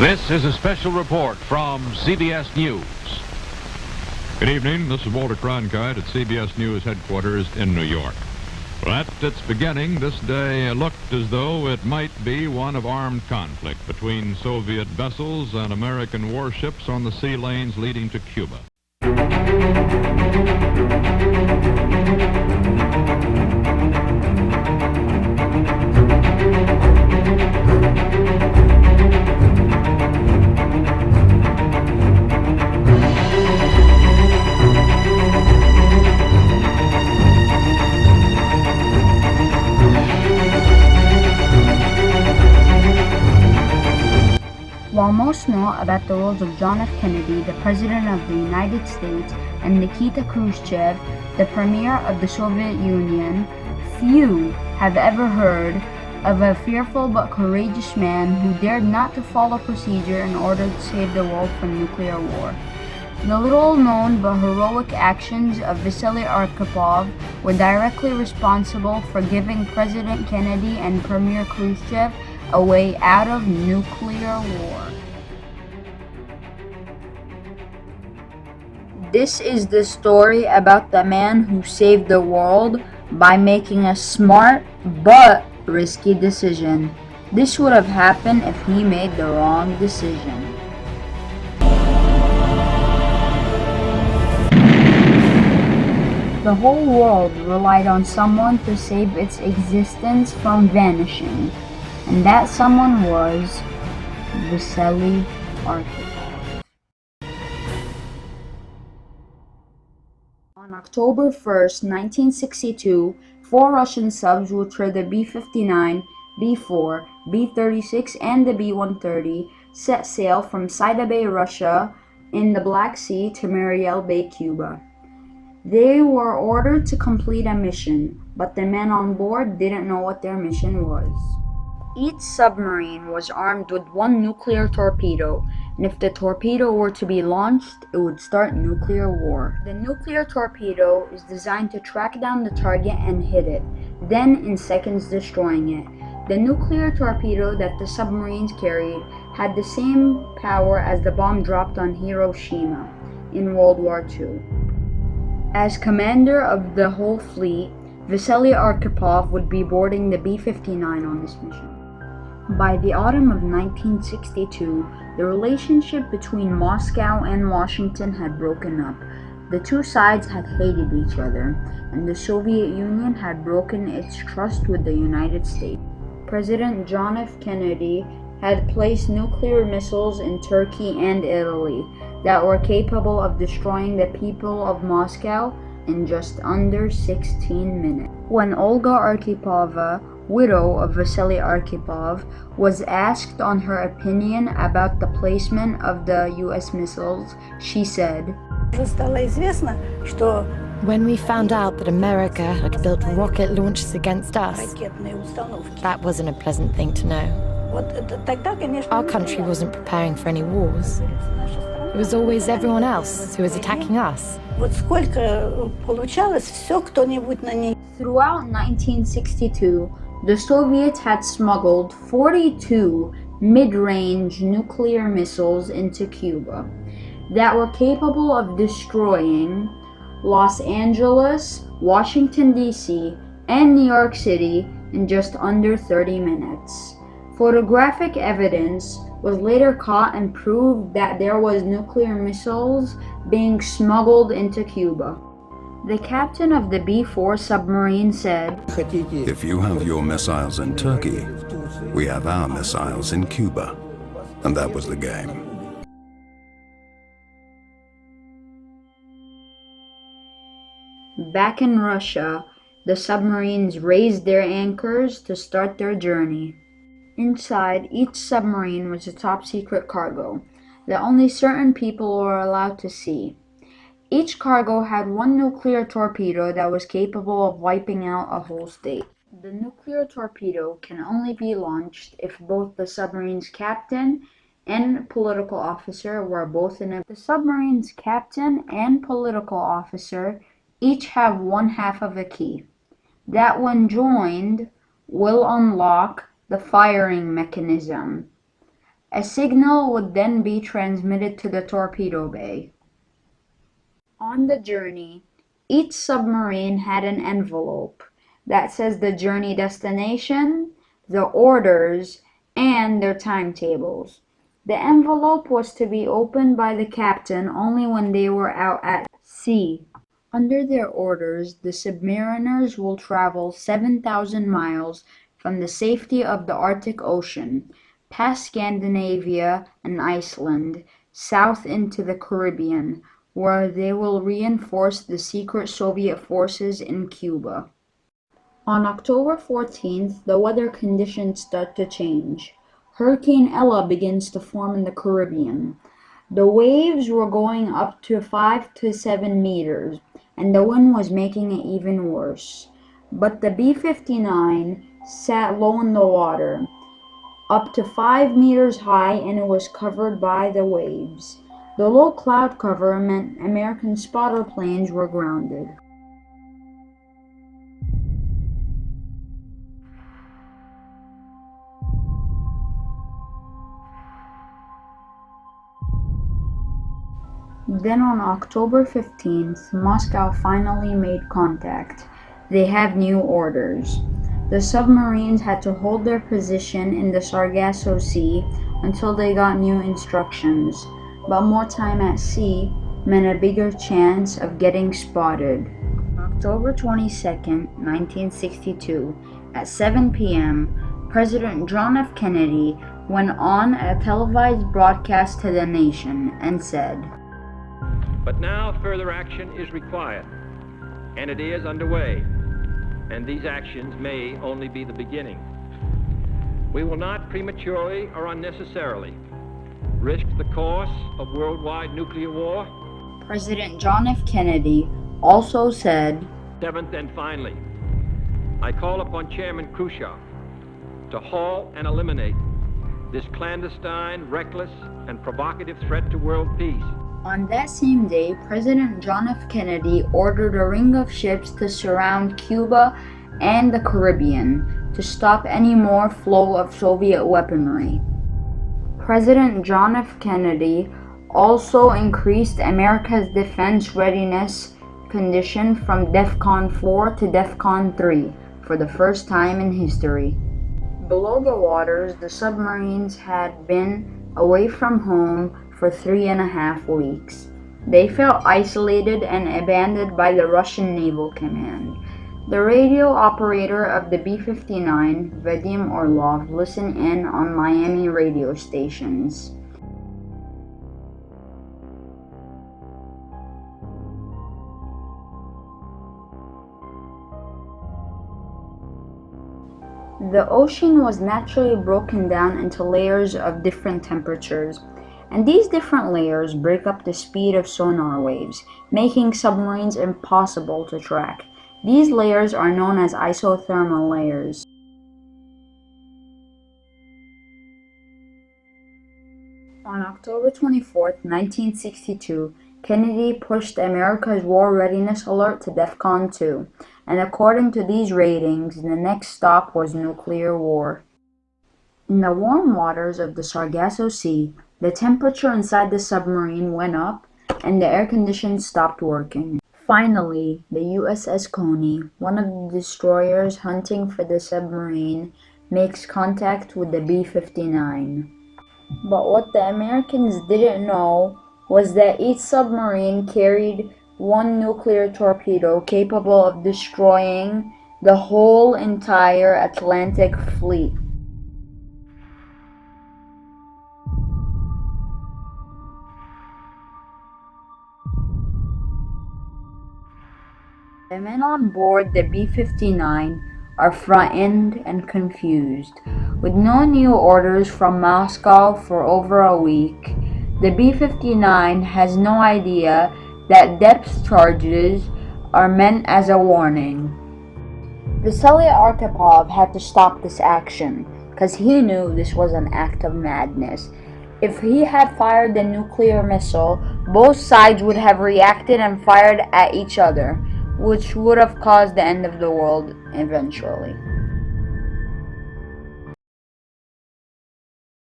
This is a special report from CBS News. Good evening. This is Walter Cronkite at CBS News headquarters in New York. Well, at its beginning, this day looked as though it might be one of armed conflict between Soviet vessels and American warships on the sea lanes leading to Cuba. While most know about the roles of John F. Kennedy, the President of the United States, and Nikita Khrushchev, the Premier of the Soviet Union, few have ever heard of a fearful but courageous man who dared not to follow procedure in order to save the world from nuclear war. The little-known but heroic actions of Vasily Arkhipov were directly responsible for giving President Kennedy and Premier Khrushchev a way out of nuclear war. This is the story about the man who saved the world by making a smart but risky decision. This would have happened if he made the wrong decision. The whole world relied on someone to save its existence from vanishing. And that someone was Vasily Arkhipov. On October 1st, 1962, 4 Russian subs, which were the B-59, B-4, B-36, and the B-130, set sail from Saida Bay, Russia, in the Black Sea to Mariel Bay, Cuba. They were ordered to complete a mission, but the men on board didn't know what their mission was. Each submarine was armed with 1 nuclear torpedo, and if the torpedo were to be launched, it would start nuclear war. The nuclear torpedo is designed to track down the target and hit it, then in seconds destroying it. The nuclear torpedo that the submarines carried had the same power as the bomb dropped on Hiroshima in World War II. As commander of the whole fleet, Vasily Arkhipov would be boarding the B-59 on this mission. By the autumn of 1962, the relationship between Moscow and Washington had broken up. The two sides had hated each other, and the Soviet Union had broken its trust with the United States. President John F. Kennedy had placed nuclear missiles in Turkey and Italy that were capable of destroying the people of Moscow in just under 16 minutes. When Olga Arkhipova, widow of Vasily Arkhipov, was asked on her opinion about the placement of the U.S. missiles, she said, "When we found out that America had built rocket launchers against us, that wasn't a pleasant thing to know. Our country wasn't preparing for any wars. It was always everyone else who was attacking us." Throughout 1962, the Soviets had smuggled 42 mid-range nuclear missiles into Cuba that were capable of destroying Los Angeles, Washington, D.C., and New York City in just under 30 minutes. Photographic evidence was later caught and proved that there was nuclear missiles being smuggled into Cuba. The captain of the B-4 submarine said, "If you have your missiles in Turkey, we have our missiles in Cuba." And that was the game. Back in Russia, the submarines raised their anchors to start their journey. Inside each submarine was a top-secret cargo that only certain people were allowed to see. Each cargo had 1 nuclear torpedo that was capable of wiping out a whole state. The nuclear torpedo can only be launched if both the submarine's captain and political officer were both in it. The submarine's captain and political officer each have 1/2 of a key. That, when joined, will unlock the firing mechanism. A signal would then be transmitted to the torpedo bay. On the journey, each submarine had an envelope that says the journey destination, the orders, and their timetables. The envelope was to be opened by the captain only when they were out at sea. Under their orders, the submariners will travel 7,000 miles from the safety of the Arctic Ocean, past Scandinavia and Iceland, south into the Caribbean, where they will reinforce the secret Soviet forces in Cuba. On October 14th, the weather conditions start to change. Hurricane Ella begins to form in the Caribbean. The waves were going up to 5 to 7 meters, and the wind was making it even worse. But the B-59 sat low in the water, up to 5 meters high, and it was covered by the waves. The low cloud cover meant American spotter planes were grounded. Then on October 15th, Moscow finally made contact. They have new orders. The submarines had to hold their position in the Sargasso Sea until they got new instructions, but more time at sea meant a bigger chance of getting spotted. On October 22nd, 1962, at 7 p.m., President John F. Kennedy went on a televised broadcast to the nation and said, "But now further action is required, and it is underway, and these actions may only be the beginning. We will not prematurely or unnecessarily risk the course of worldwide nuclear war." President John F. Kennedy also said, Seventh and finally, I call upon Chairman Khrushchev to halt and eliminate this clandestine, reckless, and provocative threat to world peace. On that same day, President John F. Kennedy ordered a ring of ships to surround Cuba and the Caribbean to stop any more flow of Soviet weaponry. President John F. Kennedy also increased America's defense readiness condition from Defcon 4 to Defcon 3 for the first time in history. Below the waters, the submarines had been away from home for 3.5 weeks. They felt isolated and abandoned by the Russian Naval Command. The radio operator of the B-59, Vadim Orlov, listened in on Miami radio stations. The ocean was naturally broken down into layers of different temperatures, and these different layers break up the speed of sonar waves, making submarines impossible to track. These layers are known as isothermal layers. On October 24, 1962, Kennedy pushed America's war readiness alert to Defcon 2, and according to these ratings, the next stop was nuclear war. In the warm waters of the Sargasso Sea, the temperature inside the submarine went up and the air conditions stopped working. Finally, the USS Coney, one of the destroyers hunting for the submarine, makes contact with the B-59. But what the Americans didn't know was that each submarine carried one nuclear torpedo capable of destroying the whole entire Atlantic fleet. The men on board the B-59 are frightened and confused. With no new orders from Moscow for over a week, the B-59 has no idea that depth charges are meant as a warning. Vasily Arkhipov had to stop this action, because he knew this was an act of madness. If he had fired the nuclear missile, both sides would have reacted and fired at each other, which would have caused the end of the world eventually.